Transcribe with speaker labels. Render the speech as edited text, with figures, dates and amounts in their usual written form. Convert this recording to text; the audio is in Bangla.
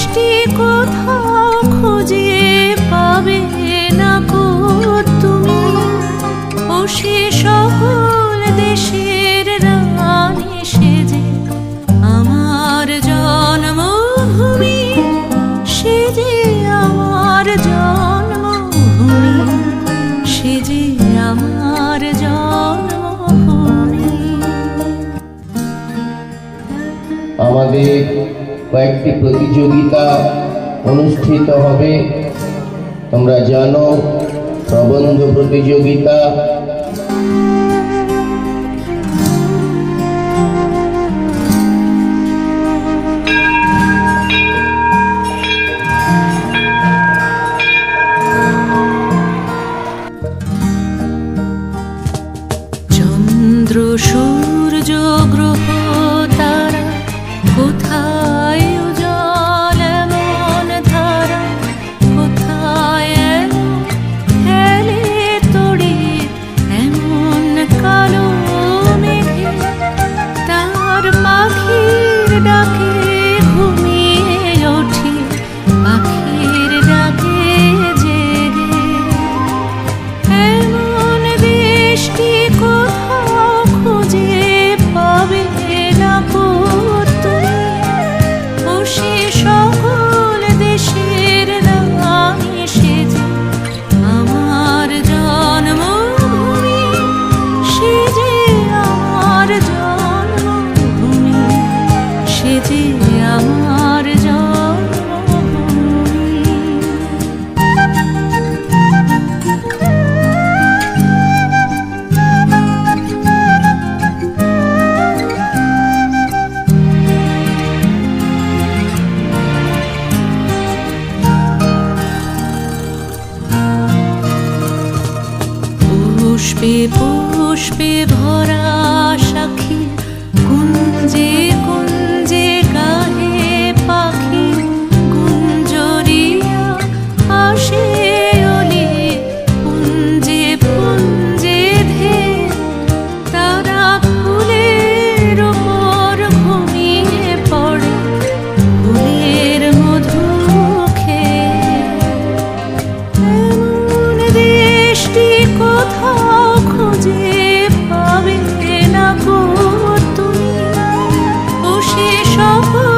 Speaker 1: দেশটি কোথাও খুঁজে পাবে না গো তুমি, ও সে সকল দেশের রানী সেজে আমার জন্মভূমি, সেজে আমার জন্মভূমি, সেজে আমার জন্মভূমি।
Speaker 2: আমাদের কয়েকটি প্রতিযোগিতা অনুষ্ঠিত হবে, তোমরা জানো, প্রবন্ধ প্রতিযোগিতা,
Speaker 1: চন্দ্র সূর্য গ্রহ তারা কোথায় উজ্জ্বল মন ধারা, কোথায় এলো খেলে তড়ি এমন কালো মেঘে, তার পাখির ডাকে ঘুমিয়ে ওঠে, পাখির ডাকে জেগে। এমন দেশটি কোথাও খুঁজে পাবে না গো তুমি, ও সে সকল দেশের রানী সেজে আমার জন্মভূমি, সেজে আমার জন্মভূমি, সেজে আমার জন্মভূমি। পুষ্পে পুষ্পে ভরা সাক্ষী, কুঞ্জে কুঞ্জে গাহে পাখি, গুঞ্জরিয়া আসে ওলি, পুঞ্জে পুঞ্জে ধে, তারা ফুলের উপর ঘুমিয়ে পড়ে, ফুলের মধু খেয়ে। এমন দেশটি কোথাও খুঁজে পাবে না গো তুমি, ও সে সকল